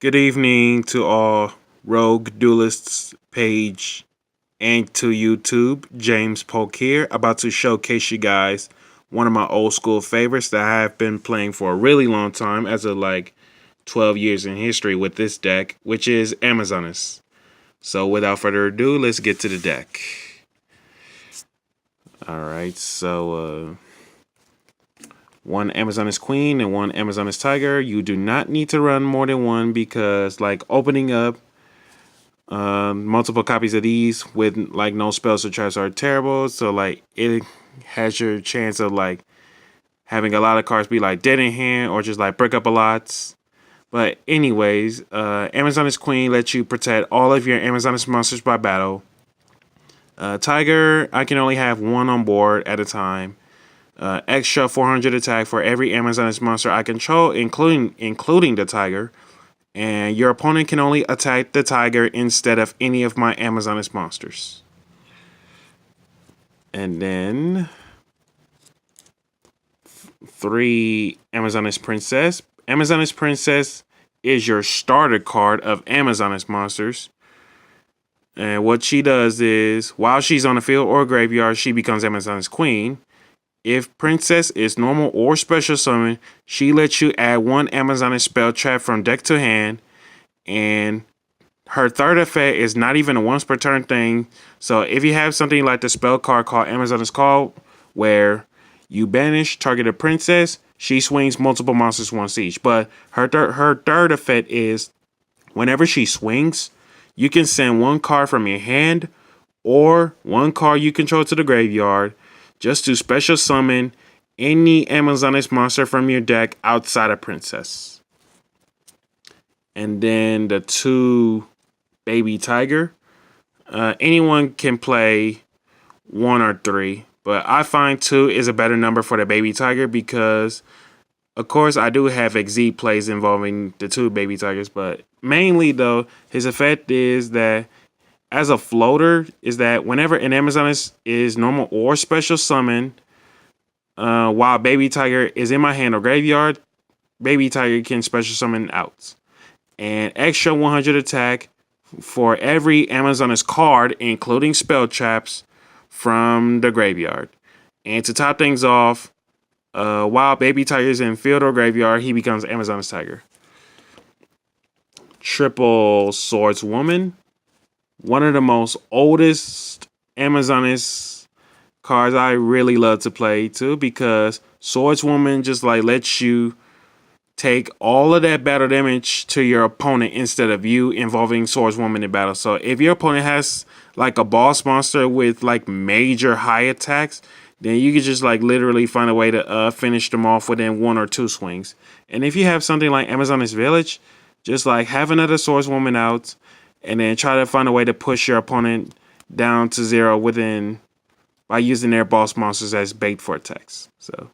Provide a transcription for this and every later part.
Good evening to all Rogue Duelists page and to YouTube. James Polk here, about to showcase you guys one of my old school favorites that I have been playing for a really long time, as of like 12 years in history with this deck, which is Amazoness. So without further ado, let's get to the deck. Alright, so one Amazoness Queen and one Amazoness Tiger. You do not need to run more than one because, like, opening up multiple copies of these with like no spells or traps are terrible. So like it has your chance of like having a lot of cards be like dead in hand or just like break up a lot. But anyways, Amazoness Queen lets you protect all of your Amazoness monsters by battle. Tiger, I can only have one on board at a time. Extra 400 attack for every Amazoness monster I control, including the Tiger. And your opponent can only attack the Tiger instead of any of my Amazoness monsters. And then 3 Amazoness Princess. Amazoness Princess is your starter card of Amazoness monsters. And what she does is, while she's on the field or graveyard, she becomes Amazoness Queen. If Princess is normal or special summon, she lets you add one Amazoness spell trap from deck to hand. And her third effect is not even a once per turn thing. So if you have something like the spell card called Amazoness Call, where you banish targeted princess, she swings multiple monsters once each. But her third effect is, whenever she swings, you can send one card from your hand or one card you control to the graveyard just to special summon any Amazoness monster from your deck outside of Princess. And then the 2 Baby Tiger. Anyone can play 1 or 3, but I find 2 is a better number for the Baby Tiger because, of course, I do have XZ plays involving the 2 Baby Tigers, but mainly though, his effect is that as a floater, is that whenever an Amazoness is normal or special summon, while Baby Tiger is in my hand or graveyard, Baby Tiger can special summon out. And extra 100 attack for every Amazoness card, including spell traps, from the graveyard. And to top things off, while Baby Tiger is in field or graveyard, he becomes Amazoness Tiger. Triple Swordswoman. One of the most oldest Amazoness cards I really love to play too, because Swordswoman just like lets you take all of that battle damage to your opponent instead of you involving Swordswoman in battle. So if your opponent has like a boss monster with like major high attacks, then you can just like literally find a way to finish them off within 1 or 2 swings. And if you have something like Amazoness Village, just like have another Swordswoman out and then try to find a way to push your opponent down to 0 within by using their boss monsters as bait for attacks. So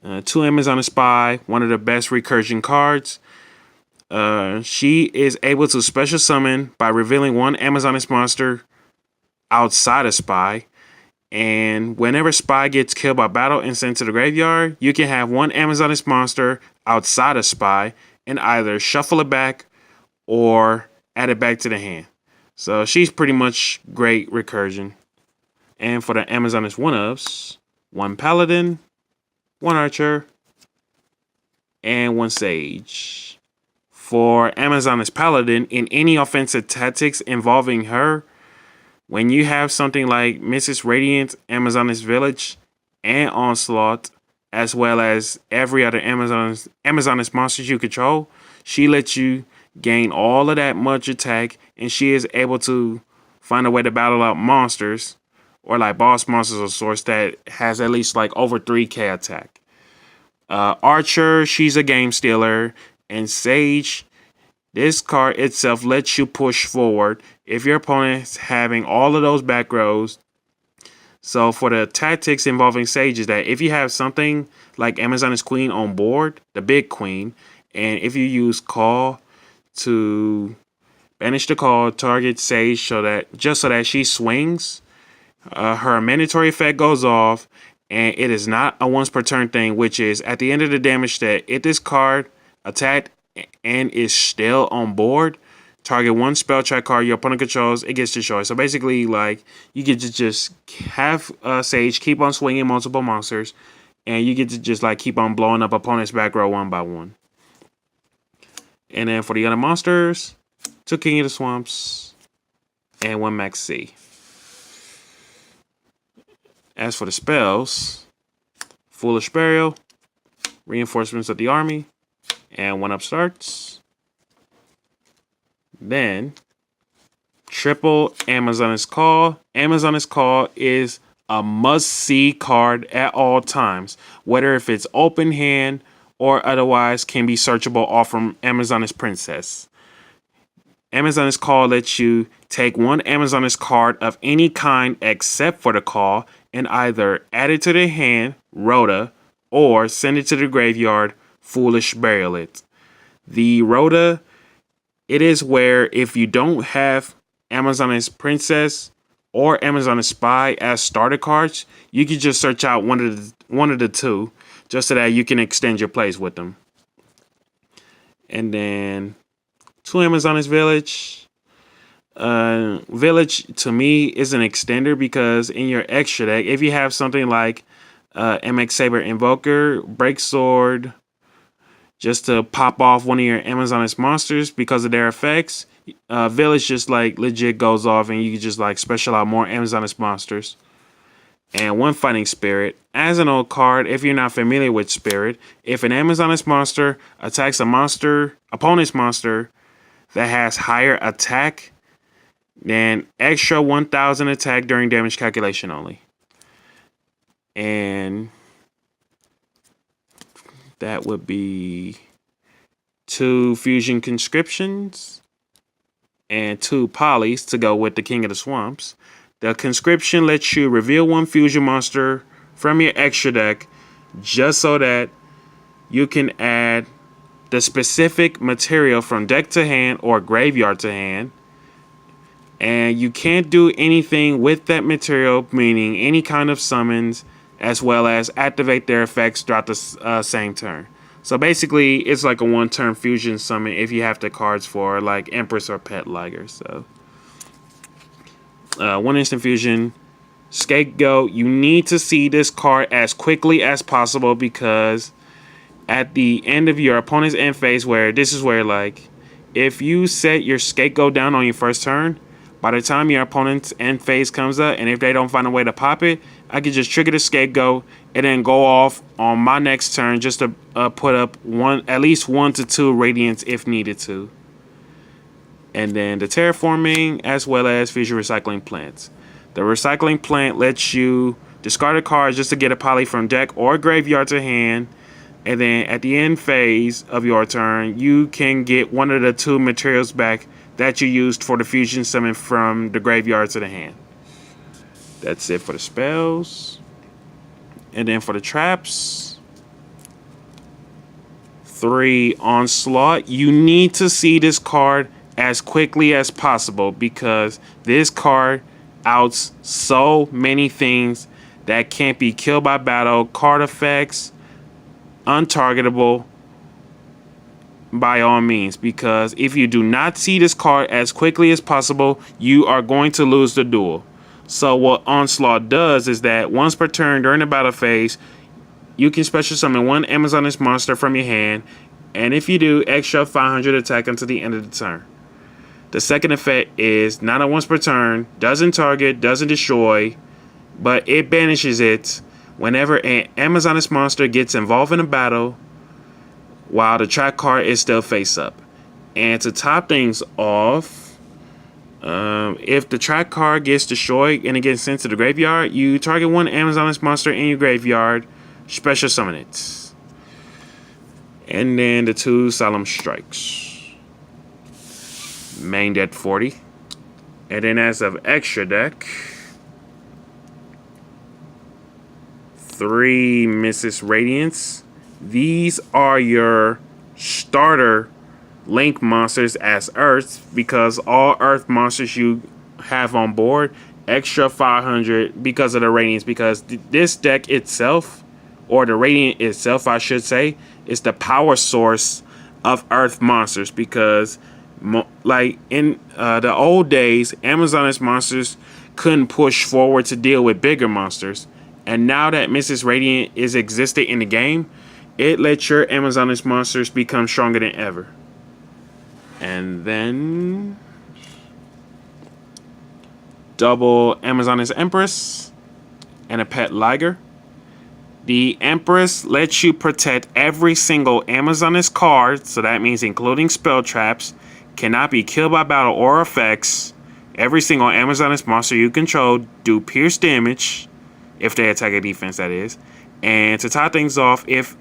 2 Amazoness Spy, one of the best recursion cards. She is able to special summon by revealing one Amazoness monster outside of Spy. And whenever Spy gets killed by battle and sent to the graveyard, you can have one Amazoness monster outside of Spy and either shuffle it back or add it back to the hand. So she's pretty much great recursion. And for the Amazoness 1-ofs, 1 Paladin, 1 Archer, and 1 Sage. For Amazoness Paladin, in any offensive tactics involving her, when you have something like Mrs. Radiant, Amazoness Village, and Onslaught, as well as every other Amazoness monsters you control, she lets you gain all of that much attack, and she is able to find a way to battle out monsters or like boss monsters of sorts that has at least like over 3k attack. Archer, she's a game stealer. And Sage, this card itself lets you push forward if your opponent's having all of those back rows. So for the tactics involving Sage is that if you have something like Amazoness Queen on board, the big queen, and if you use Call to banish the call, target Sage so that she swings, her mandatory effect goes off, and it is not a once per turn thing, which is at the end of the damage step, if this card attacked and is still on board, target one spell check card your opponent controls, it gets destroyed. So basically, like, you get to just have Sage keep on swinging multiple monsters, and you get to just like keep on blowing up opponent's back row one by one. And then for the other monsters, 2 King of the Swamps and 1 Max C. As for the spells, Foolish Burial, Reinforcements of the Army, and 1 Upstarts. Then, triple Amazoness Call. Amazoness Call is a must-see card at all times, whether if it's open hand or otherwise can be searchable off from Amazoness Princess. Amazoness Call lets you take 1 Amazoness card of any kind except for the call and either add it to the hand, Rhoda, or send it to the graveyard, Foolish Burial it. The Rhoda, it is where if you don't have Amazoness Princess or Amazoness Spy as starter cards, you can just search out one of the two, just so that you can extend your plays with them. And then 2 Amazoness Village. Village to me is an extender because in your extra deck, if you have something like MX Saber Invoker, Break Sword, just to pop off one of your Amazoness monsters because of their effects, Village just like legit goes off and you can just like special out more Amazoness monsters. And 1 Fighting Spirit. As an old card, if you're not familiar with Spirit, if an Amazoness monster attacks opponent's monster that has higher attack, then extra 1000 attack during damage calculation only. And that would be 2 Fusion Conscriptions and 2 Polys to go with the King of the Swamps. The Conscription lets you reveal 1 fusion monster from your extra deck just so that you can add the specific material from deck to hand or graveyard to hand. And you can't do anything with that material, meaning any kind of summons, as well as activate their effects throughout the same turn. So basically, it's like a 1-turn fusion summon if you have the cards for like Empress or Pet Liger. So 1 instant fusion, Scapegoat. You need to see this card as quickly as possible because at the end of your opponent's end phase, where this is where like if you set your Scapegoat down on your first turn, by the time your opponent's end phase comes up, and if they don't find a way to pop it, I can just trigger the Scapegoat and then go off on my next turn just to put up at least 1 to 2 radiance if needed to. And then the Terraforming as well as Fusion Recycling Plants. The Recycling Plant lets you discard a card just to get a poly from deck or graveyard to hand. And then at the end phase of your turn, you can get 1 of the 2 materials back that you used for the fusion summon from the graveyard to the hand. That's it for the spells. And then for the traps, 3 Onslaught. You need to see this card as quickly as possible because this card outs so many things that can't be killed by battle, card effects, untargetable, by all means, because if you do not see this card as quickly as possible, you are going to lose the duel. So what Onslaught does is that once per turn during the battle phase, you can special summon 1 Amazoness monster from your hand, and if you do, extra 500 attack until the end of the turn. The second effect is not a once per turn, doesn't target, doesn't destroy, but it banishes it whenever an Amazoness monster gets involved in a battle while the track card is still face up. And to top things off, if the track card gets destroyed and it gets sent to the graveyard, you target 1 Amazoness monster in your graveyard, special summon it. And then the 2 Solemn Strikes. Main deck 40. And then as of extra deck, 3 Mrs. Radiance. These are your starter Link monsters as Earth, because all Earth monsters you have on board, extra 500 because of the Radiance, because this deck itself, or the Radiant itself I should say, is the power source of Earth monsters because, like in the old days, Amazoness monsters couldn't push forward to deal with bigger monsters, and now that Mrs. Radiant is existed in the game, it lets your Amazoness monsters become stronger than ever. And then double Amazoness Empress and a pet Liger. The Empress lets you protect every single Amazoness card, so that means including spell traps, cannot be killed by battle or effects. Every single Amazoness monster you control do pierce damage, if they attack a defense, that is. And to top things off, if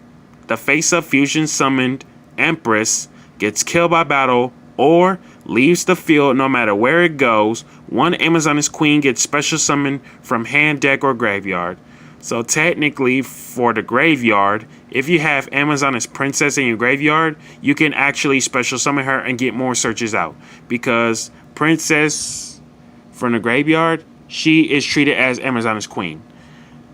the face-up fusion summoned Empress gets killed by battle or leaves the field no matter where it goes, one Amazoness Queen gets special summoned from hand, deck, or graveyard. So technically, for the graveyard, if you have Amazoness Princess in your graveyard, you can actually special summon her and get more searches out. Because Princess from the graveyard, she is treated as Amazoness Queen.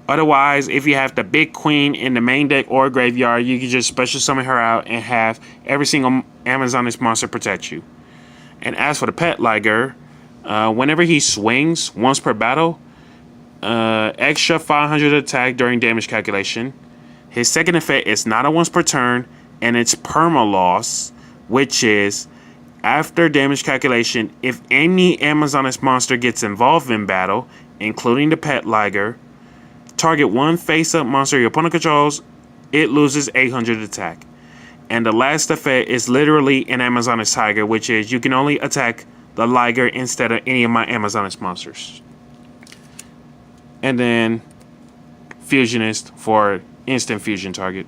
Otherwise, if you have the big queen in the main deck or graveyard, you can just special summon her out and have every single Amazoness monster protect you. And as for the pet Liger, whenever he swings once per battle, extra 500 attack during damage calculation. His second effect is not a once per turn, and it's perma loss, which is after damage calculation, if any Amazoness monster gets involved in battle, including the pet Liger, target one face-up monster your opponent controls, it loses 800 attack. And the last effect is literally an Amazoness Tiger, which is you can only attack the Liger instead of any of my Amazoness monsters. And then Fusionist for instant fusion target.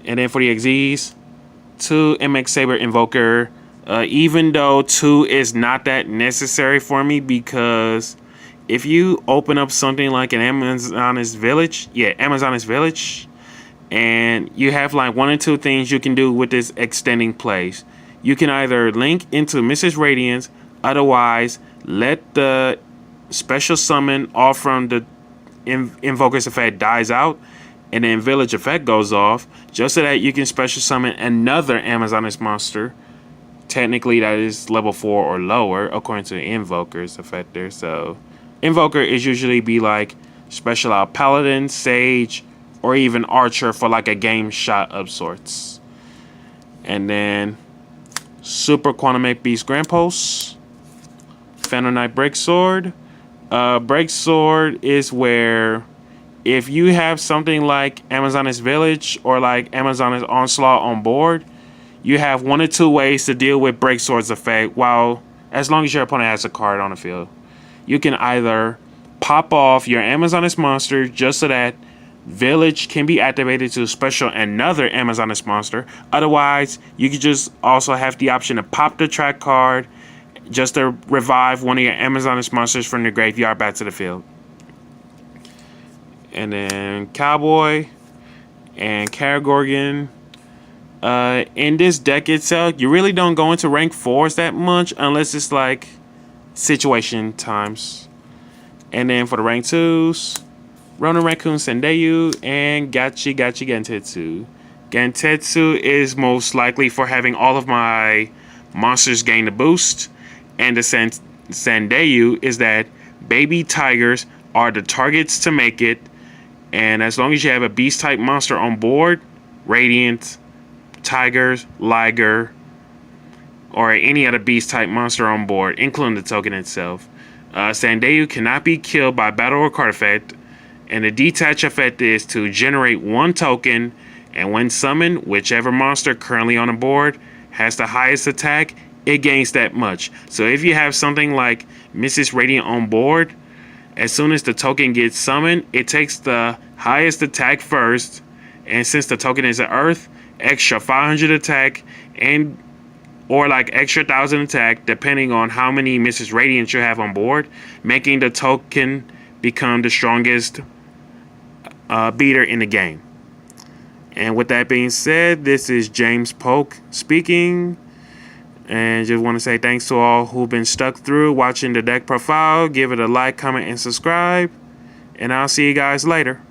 And then for the XZs, 2 MX Saber Invoker. Even though 2 is not that necessary for me, because if you open up something like an Amazoness Village, and you have like 1 or 2 things you can do with this extending plays. You can either link into Mrs. Radiance, otherwise let the special summon off from the Invoker's effect dies out, and then Village effect goes off, just so that you can special summon another Amazoness monster. Technically, that is level 4 or lower, according to the Invoker's effector. So, Invoker is usually be like special out Paladin, Sage, or even Archer for like a game shot of sorts. And then Super Quantum Mech Beast Grand Pulse, Phantom Knight Breaksword. Breaksword is where if you have something like Amazoness Village or like Amazoness Onslaught on board, you have 1 or 2 ways to deal with Breaksword's effect, while as long as your opponent has a card on the field. You can either pop off your Amazoness monster just so that Village can be activated to special another Amazoness monster. Otherwise, you could just also have the option to pop the track card just to revive one of your Amazoness monsters from the graveyard back to the field. And then Cowboy and Karagorgon. In this deck itself, you really don't go into rank 4s that much unless it's like situation times. And then for the rank 2s, Ronin Raccoon Sandeu and Gachi Gentetsu. Gentetsu is most likely for having all of my monsters gain a boost. And the Sandeu is that baby tigers are the targets to make it. And as long as you have a beast type monster on board, Radiant, Tigers, Liger, or any other beast type monster on board, including the token itself, Sandeu cannot be killed by battle or card effect. And the detach effect is to generate 1 token, and when summoned, whichever monster currently on the board has the highest attack, it gains that much. So if you have something like Mrs. Radiant on board, as soon as the token gets summoned, it takes the highest attack first, and since the token is an Earth, extra 500 attack and or like extra 1,000 attack, depending on how many Mrs. Radiant you have on board, making the token become the strongest beater in the game. And with that being said, this is James Polk speaking, and just want to say thanks to all who've been stuck through watching the deck profile. Give it a like, comment, and subscribe, and I'll see you guys later.